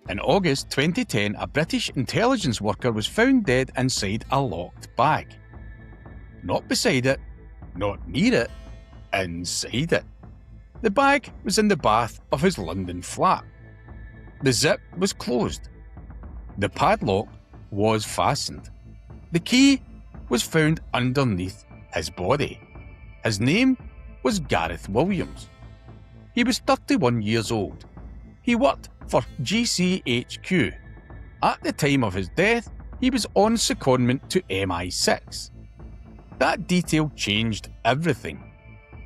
In August 2010, a British intelligence worker was found dead inside a locked bag. Not beside it, not near it, inside it. The bag was in the bath of his London flat. The zip was closed. The padlock was fastened. The key was found underneath his body. His name was Gareth Williams. He was 31 years old. He worked for GCHQ. At the time of his death, he was on secondment to MI6. That detail changed everything,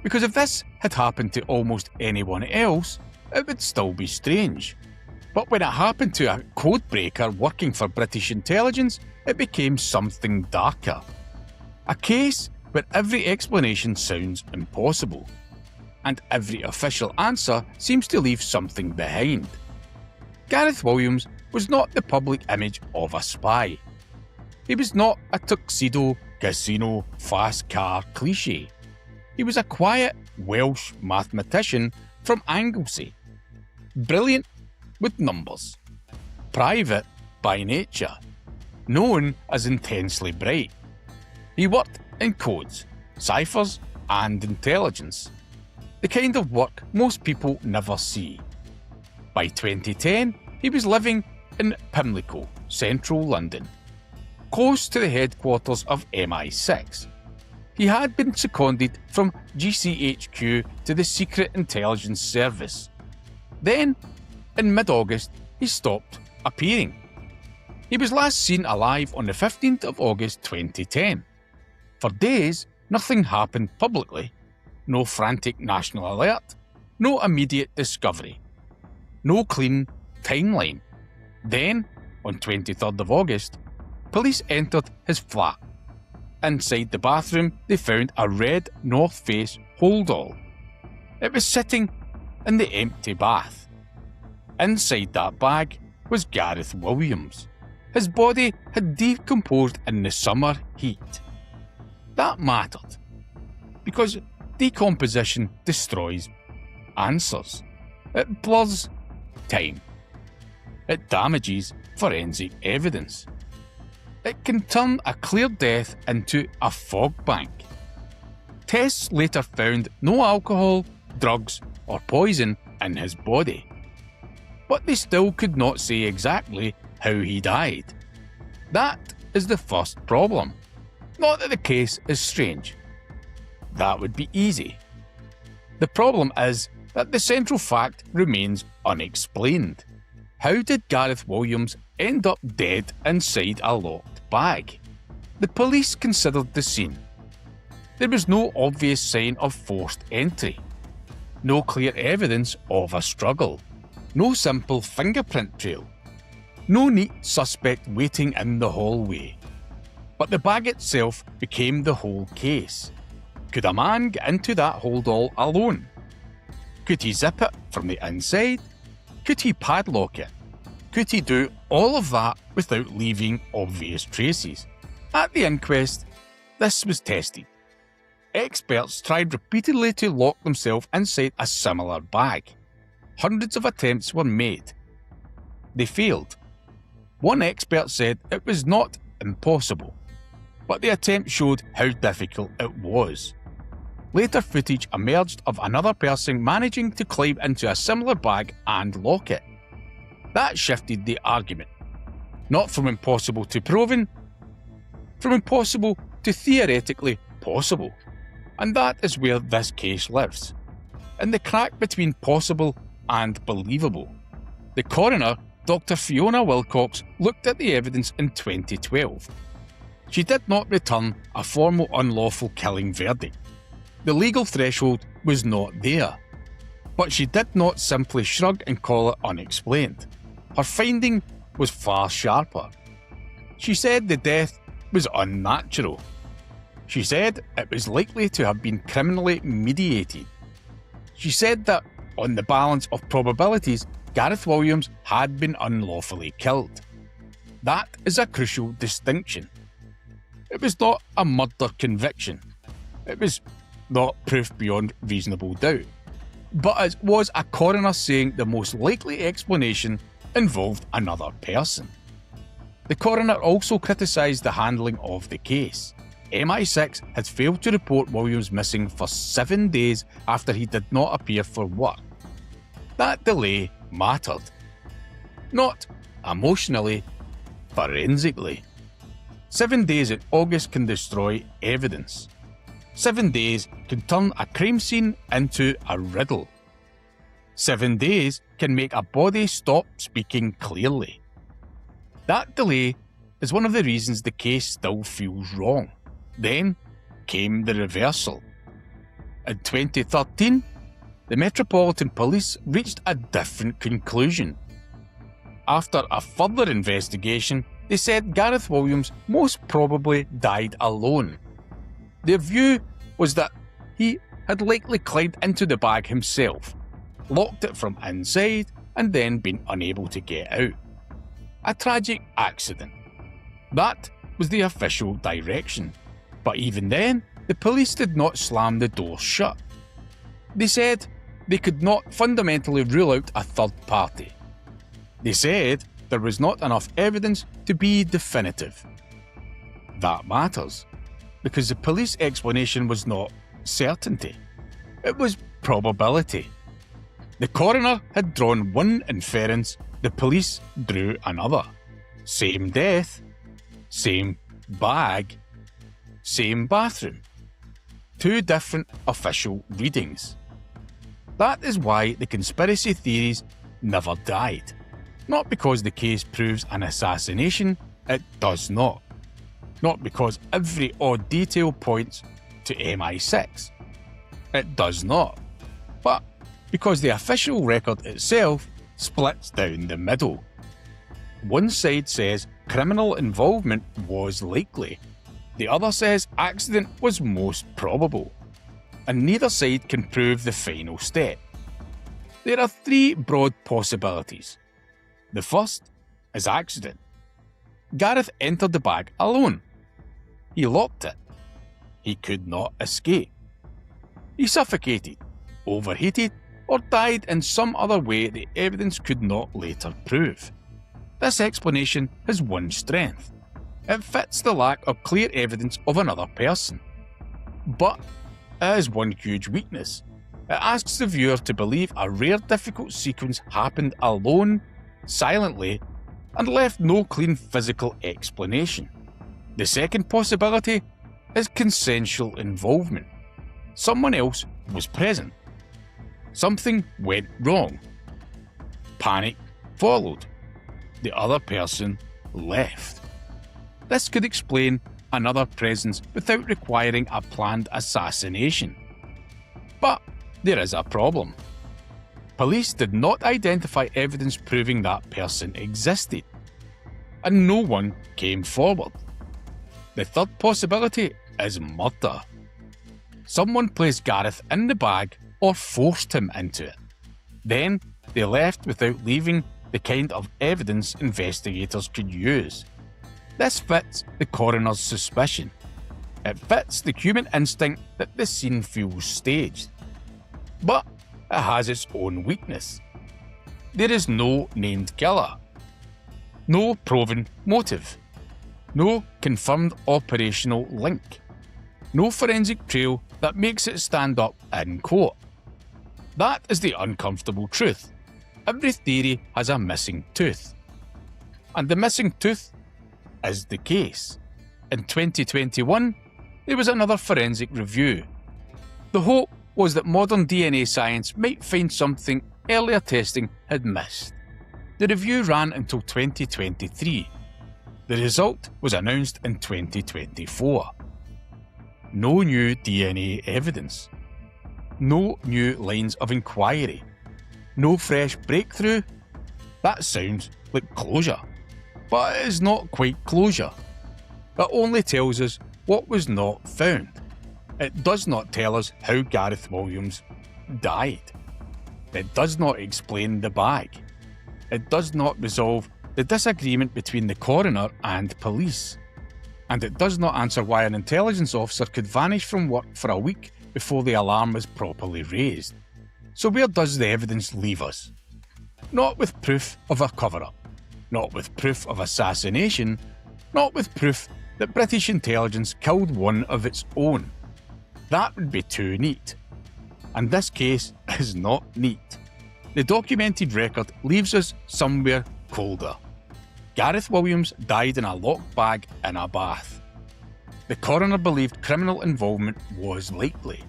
because if this had happened to almost anyone else, it would still be strange. But when it happened to a codebreaker working for British intelligence, it became something darker. A case where every explanation sounds impossible, and every official answer seems to leave something behind. Gareth Williams was not the public image of a spy. He was not a tuxedo, casino, fast car cliché. He was a quiet Welsh mathematician from Anglesey. Brilliant with numbers. Private by nature. Known as intensely bright. He worked in codes, ciphers and intelligence. The kind of work most people never see. By 2010, he was living in Pimlico, central London, close to the headquarters of MI6. He had been seconded from GCHQ to the Secret Intelligence Service. Then, in mid-August, he stopped appearing. He was last seen alive on the 15th of August 2010. For days, nothing happened publicly. No frantic national alert, no immediate discovery, no clean timeline. Then, on 23rd of August, police entered his flat. Inside the bathroom, they found a red North Face holdall. It was sitting in the empty bath. Inside that bag was Gareth Williams. His body had decomposed in the summer heat. That mattered, because decomposition destroys answers. It blurs time. It damages forensic evidence. It can turn a clear death into a fog bank. Tests later found no alcohol, drugs, or poison in his body. But they still could not say exactly how he died. That is the first problem. Not that the case is strange. That would be easy. The problem is that the central fact remains unexplained. How did Gareth Williams end up dead inside a locked bag? The police considered the scene. There was no obvious sign of forced entry. No clear evidence of a struggle. No simple fingerprint trail. No neat suspect waiting in the hallway. But the bag itself became the whole case. Could a man get into that holdall alone? Could he zip it from the inside? Could he padlock it? Could he do all of that without leaving obvious traces? At the inquest, this was tested. Experts tried repeatedly to lock themselves inside a similar bag. Hundreds of attempts were made. They failed. One expert said it was not impossible, but the attempt showed how difficult it was. Later footage emerged of another person managing to climb into a similar bag and lock it. That shifted the argument. Not from impossible to proven, from impossible to theoretically possible. And that is where this case lives. In the crack between possible and believable. The coroner, Dr. Fiona Wilcox, looked at the evidence in 2012. She did not return a formal unlawful killing verdict. The legal threshold was not there. But she did not simply shrug and call it unexplained. Her finding was far sharper. She said the death was unnatural. She said it was likely to have been criminally mediated. She said that, on the balance of probabilities, Gareth Williams had been unlawfully killed. That is a crucial distinction. It was not a murder conviction. It was not proof beyond reasonable doubt. But it was a coroner saying the most likely explanation involved another person. The coroner also criticised the handling of the case. MI6 had failed to report Williams missing for 7 days after he did not appear for work. That delay mattered. Not emotionally, forensically. 7 days in August can destroy evidence. 7 days can turn a crime scene into a riddle. 7 days can make a body stop speaking clearly. That delay is one of the reasons the case still feels wrong. Then came the reversal. In 2013, the Metropolitan Police reached a different conclusion. After a further investigation, they said Gareth Williams most probably died alone. Their view was that he had likely climbed into the bag himself, locked it from inside, and then been unable to get out. A tragic accident. That was the official direction. But even then, the police did not slam the door shut. They said they could not fundamentally rule out a third party. They said there was not enough evidence to be definitive. That matters, because the police explanation was not certainty. It was probability. The coroner had drawn one inference, the police drew another. Same death, same bag, same bathroom. 2 different official readings. That is why the conspiracy theories never died. Not because the case proves an assassination, it does not. Not because every odd detail points to MI6. It does not. But because the official record itself splits down the middle. One side says criminal involvement was likely. The other says accident was most probable. And neither side can prove the final step. There are 3 broad possibilities. The first is accident. Gareth entered the bag alone. He locked it. He could not escape. He suffocated, overheated, or died in some other way the evidence could not later prove. This explanation has one strength. It fits the lack of clear evidence of another person. But it has one huge weakness. It asks the viewer to believe a rare difficult sequence happened alone, silently, and left no clean physical explanation. The second possibility is consensual involvement. Someone else was present. Something went wrong. Panic followed. The other person left. This could explain another presence without requiring a planned assassination. But there is a problem. Police did not identify evidence proving that person existed, and no one came forward. The third possibility is murder. Someone placed Gareth in the bag or forced him into it. Then they left without leaving the kind of evidence investigators could use. This fits the coroner's suspicion. It fits the human instinct that the scene feels staged. But it has its own weakness. There is no named killer. No proven motive. No confirmed operational link. No forensic trail that makes it stand up in court. That is the uncomfortable truth. Every theory has a missing tooth. And the missing tooth is the case. In 2021, there was another forensic review. The hope was that modern DNA science might find something earlier testing had missed. The review ran until 2023. The result was announced in 2024. No new DNA evidence. No new lines of inquiry. No fresh breakthrough. That sounds like closure. But it is not quite closure. It only tells us what was not found. It does not tell us how Gareth Williams died. It does not explain the bag. It does not resolve the disagreement between the coroner and police. And it does not answer why an intelligence officer could vanish from work for a week before the alarm was properly raised. So where does the evidence leave us? Not with proof of a cover-up. Not with proof of assassination. Not with proof that British intelligence killed one of its own. That would be too neat. And this case is not neat. The documented record leaves us somewhere colder. Gareth Williams died in a locked bag in a bath. The coroner believed criminal involvement was likely.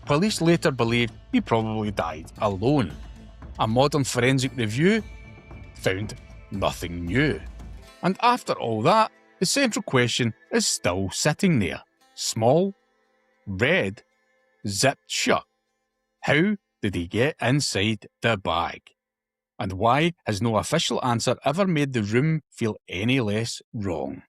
Police later believed he probably died alone. A modern forensic review found nothing new. And after all that, the central question is still sitting there. Small, red, zipped shut. How did he get inside the bag? And why has no official answer ever made the room feel any less wrong?